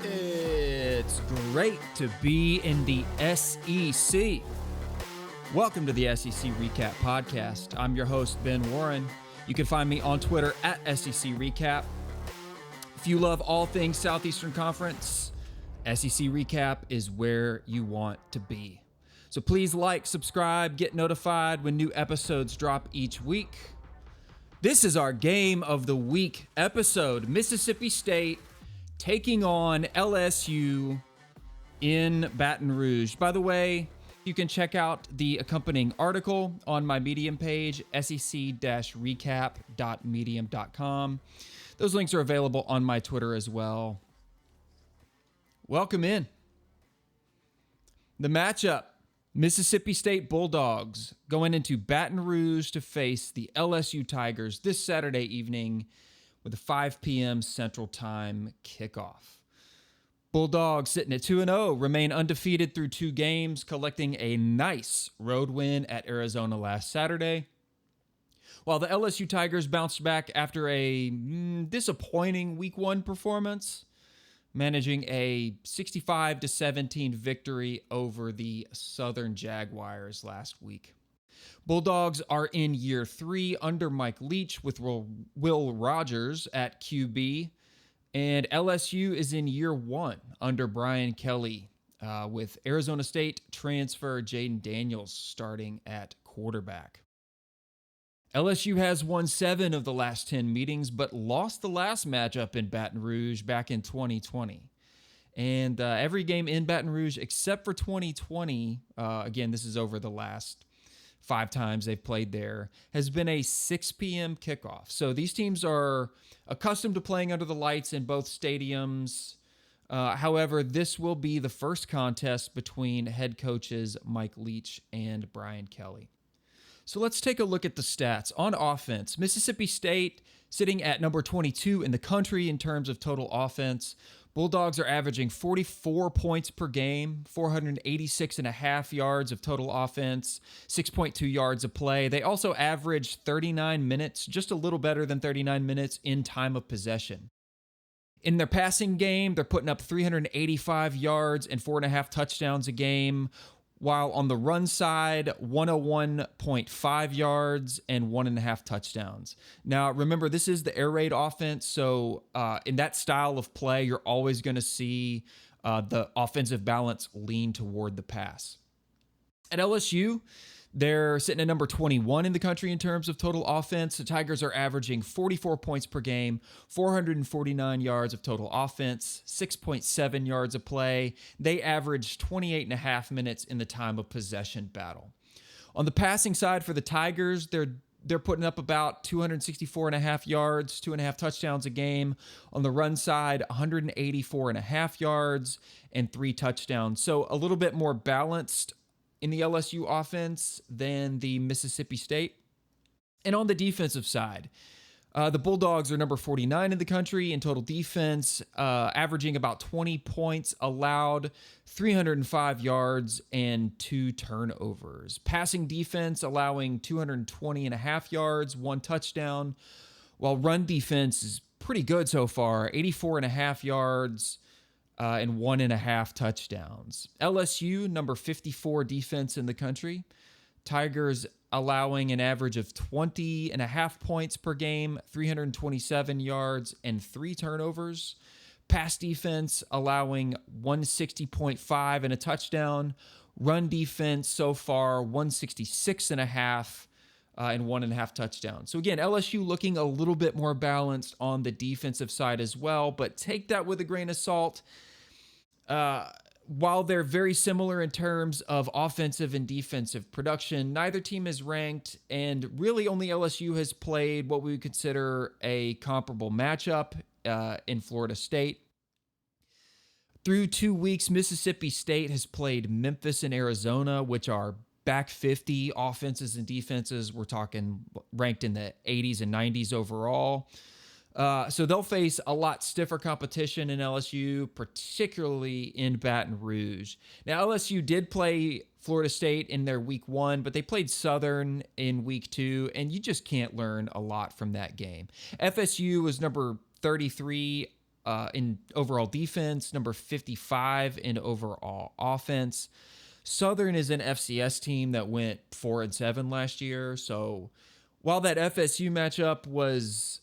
It's great to be in the SEC. Welcome to the SEC Recap Podcast. I'm your host, Ben Warren. You can find me on Twitter at SEC Recap. If you love all things Southeastern Conference, SEC Recap is where you want to be. So please like, subscribe, get notified when new episodes drop each week. This is our Game of the Week episode. Mississippi State taking on LSU in Baton Rouge. By the way, you can check out the accompanying article on my Medium page, sec-recap.medium.com. Those links are available on my Twitter as well. Welcome in. The matchup, Mississippi State Bulldogs going into Baton Rouge to face the LSU Tigers this Saturday evening with a 5 p.m. Central Time kickoff. Bulldogs sitting at 2-0, remain undefeated through 2 games, collecting a nice road win at Arizona last Saturday. While the LSU Tigers bounced back after a disappointing Week 1 performance, managing a 65-17 victory over the Southern Jaguars last week. Bulldogs are in year 3 under Mike Leach with Will Rogers at QB, and LSU is in year 1 under Brian Kelly with Arizona State transfer Jaden Daniels starting at quarterback. LSU has won 7 of the last 10 meetings, but lost the last matchup in Baton Rouge back in 2020. And every game in Baton Rouge except for 2020, again, this is over the last 5 times they've played there, has been a 6 p.m. kickoff. So these teams are accustomed to playing under the lights in both stadiums. However, this will be the first contest between head coaches Mike Leach and Brian Kelly. So let's take a look at the stats. On offense, Mississippi State sitting at number 22 in the country in terms of total offense. Bulldogs are averaging 44 points per game, 486.5 yards of total offense, 6.2 yards of play. They also average 39 minutes, just a little better than 39 minutes in time of possession. In their passing game, they're putting up 385 yards and 4.5 touchdowns a game, while on the run side, 101.5 yards and 1.5 touchdowns. Now, remember, this is the air raid offense, so in that style of play, you're always going to see the offensive balance lean toward the pass. At LSU, they're sitting at number 21 in the country in terms of total offense. The Tigers are averaging 44 points per game, 449 yards of total offense, 6.7 yards of play. They average 28.5 minutes in the time of possession battle. On the passing side for the Tigers, they're putting up about 264.5 yards, 2.5 touchdowns a game. On the run side, 184.5 yards and 3 touchdowns. So a little bit more balanced in the LSU offense than the Mississippi State. And on the defensive side, the Bulldogs are number 49 in the country in total defense, averaging about 20 points allowed, 305 yards, and 2 turnovers. Passing defense allowing 220.5 yards, 1 touchdown, while run defense is pretty good so far, 84.5 yards, and 1.5 touchdowns. LSU, number 54 defense in the country. Tigers allowing an average of 20.5 points per game, 327 yards, and 3 turnovers. Pass defense allowing 160.5 and a touchdown. Run defense so far, 166.5 and 1.5 touchdowns. So again, LSU looking a little bit more balanced on the defensive side as well, but take that with a grain of salt. While they're very similar in terms of offensive and defensive production, neither team is ranked, and really only LSU has played what we would consider a comparable matchup in Florida State. Through 2 weeks, Mississippi State has played Memphis and Arizona, which are back 50 offenses and defenses. We're talking ranked in the 80s and 90s overall. So they'll face a lot stiffer competition in LSU, particularly in Baton Rouge. Now, LSU did play Florida State in their week 1, but they played Southern in week 2, and you just can't learn a lot from that game. FSU was number 33 in overall defense, number 55 in overall offense. Southern is an FCS team that went 4-7 last year. So while that FSU matchup was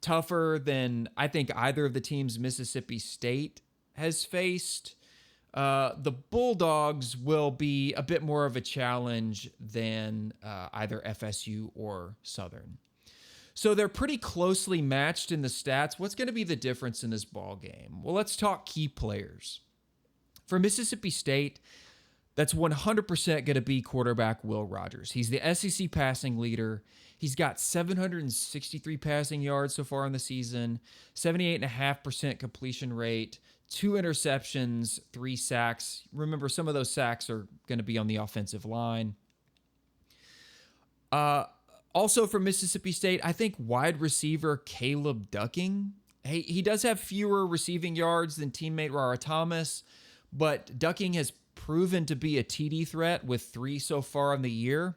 tougher than I think either of the teams Mississippi State has faced, the Bulldogs will be a bit more of a challenge than either FSU or Southern. So they're pretty closely matched in the stats. What's going to be the difference in this ball game? Well, let's talk key players. For Mississippi State, that's 100% going to be quarterback Will Rogers. He's the SEC passing leader. He's got 763 passing yards so far in the season, 78.5% completion rate, 2 interceptions, 3 sacks. Remember, some of those sacks are going to be on the offensive line. Also for Mississippi State, I think wide receiver Caleb Ducking. He does have fewer receiving yards than teammate Rara Thomas, but Ducking has proven to be a TD threat with 3 so far in the year.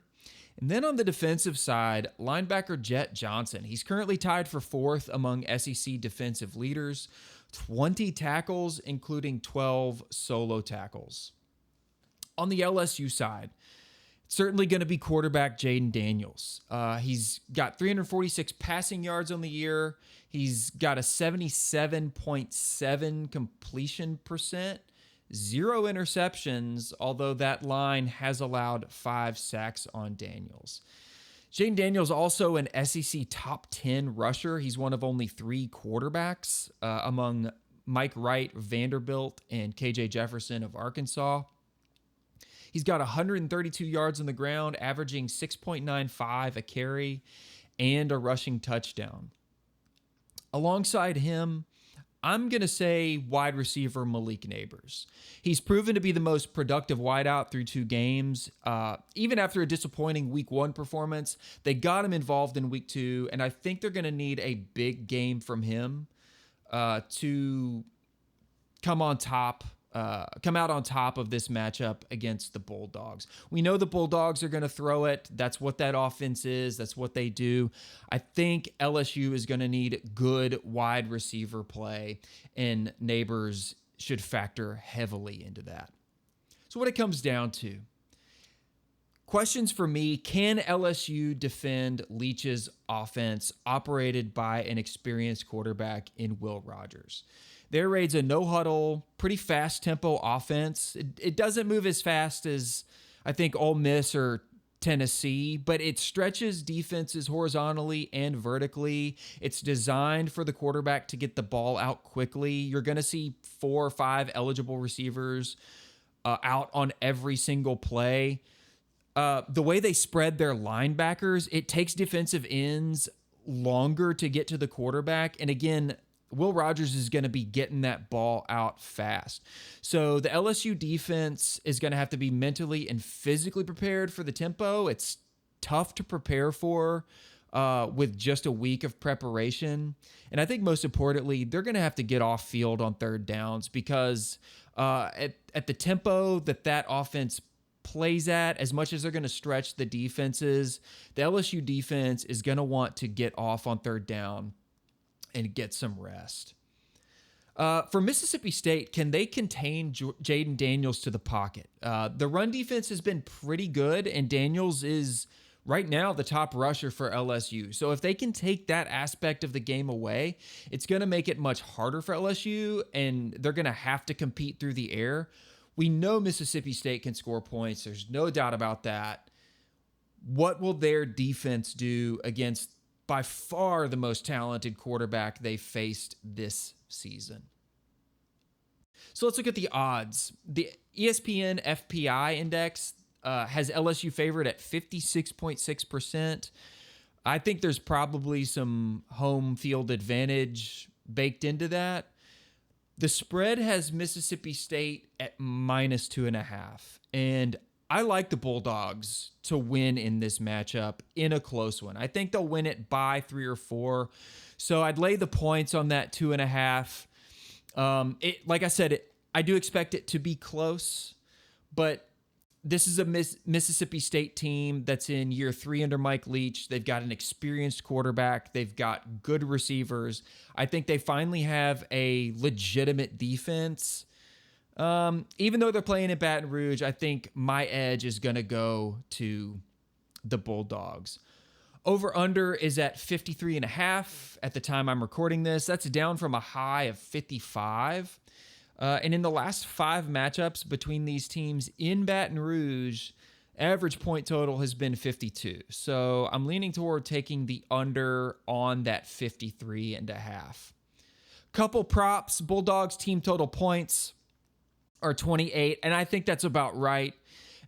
And then on the defensive side, linebacker Jet Johnson. He's currently tied for 4th among SEC defensive leaders, 20 tackles, including 12 solo tackles. On the LSU side, certainly going to be quarterback Jaden Daniels. He's got 346 passing yards on the year. He's got a 77.7 completion percent, 0 interceptions, although that line has allowed 5 sacks on Daniels. Jaden Daniels also an SEC top 10 rusher. He's one of only 3 quarterbacks among Mike Wright, Vanderbilt, and KJ Jefferson of Arkansas. He's got 132 yards on the ground, averaging 6.95 a carry and a rushing touchdown. Alongside him, I'm going to say wide receiver Malik Neighbors. He's proven to be the most productive wideout through 2 games. Even after a disappointing week 1 performance, they got him involved in week 2, and I think they're going to need a big game from him to come out on top of this matchup against the Bulldogs. We know the Bulldogs are going to throw it. That's what that offense is. That's what they do. I think LSU is going to need good wide receiver play, and Neighbors should factor heavily into that. So what it comes down to, questions for me: can LSU defend Leach's offense operated by an experienced quarterback in Will Rogers? Their raid's a no-huddle, pretty fast-tempo offense. It doesn't move as fast as, I think, Ole Miss or Tennessee, but it stretches defenses horizontally and vertically. It's designed for the quarterback to get the ball out quickly. You're going to see 4 or 5 eligible receivers out on every single play. The way they spread their linebackers, it takes defensive ends longer to get to the quarterback. And again, Will Rogers is going to be getting that ball out fast. So the LSU defense is going to have to be mentally and physically prepared for the tempo. It's tough to prepare for with just a week of preparation. And I think most importantly, they're going to have to get off field on 3rd downs because at the tempo that offense plays at, as much as they're going to stretch the defenses, the LSU defense is going to want to get off on 3rd down and get some rest. For Mississippi State, can they contain Jaden Daniels to the pocket? The run defense has been pretty good, and Daniels is right now the top rusher for LSU. So if they can take that aspect of the game away, it's going to make it much harder for LSU, and they're going to have to compete through the air. We know Mississippi State can score points. There's no doubt about that. What will their defense do against by far the most talented quarterback they faced this season? So let's look at the odds. The ESPN FPI index has LSU favored at 56.6%. I think there's probably some home field advantage baked into that. The spread has Mississippi State at -2.5. And I like the Bulldogs to win in this matchup in a close one. I think they'll win it by 3 or 4. So I'd lay the points on that 2.5. Like I said, I do expect it to be close, but This is a Mississippi State team that's in year 3 under Mike Leach. They've got an experienced quarterback. They've got good receivers. I think they finally have a legitimate defense. Even though they're playing in Baton Rouge, I think my edge is going to go to the Bulldogs. Over-under is at 53.5 at the time I'm recording this. That's down from a high of 55. And in the last 5 matchups between these teams in Baton Rouge, average point total has been 52. So I'm leaning toward taking the under on that 53.5. Couple props, Bulldogs team total points are 28, and I think that's about right.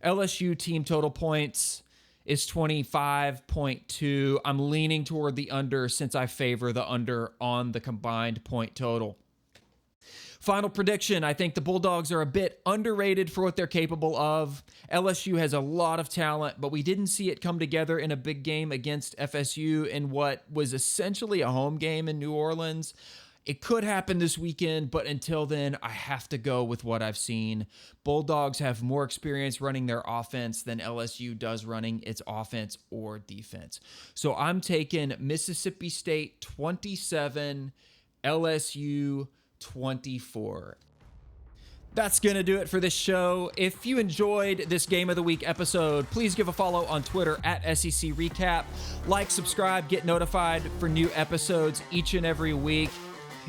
LSU team total points is 25.2. I'm leaning toward the under since I favor the under on the combined point total. Final prediction, I think the Bulldogs are a bit underrated for what they're capable of. LSU has a lot of talent, but we didn't see it come together in a big game against FSU in what was essentially a home game in New Orleans. It could happen this weekend, but until then, I have to go with what I've seen. Bulldogs have more experience running their offense than LSU does running its offense or defense. So I'm taking Mississippi State 27, LSU 24. That's going to do it for this show. If you enjoyed this Game of the Week episode, please give a follow on Twitter at SEC Recap. Like, subscribe, get notified for new episodes each and every week.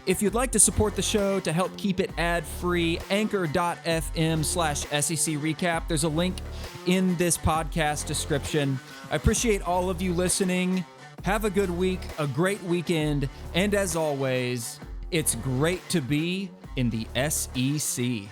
If you'd like to support the show to help keep it ad-free, anchor.fm/SEC Recap. There's a link in this podcast description. I appreciate all of you listening. Have a good week, a great weekend, and as always, it's great to be in the SEC.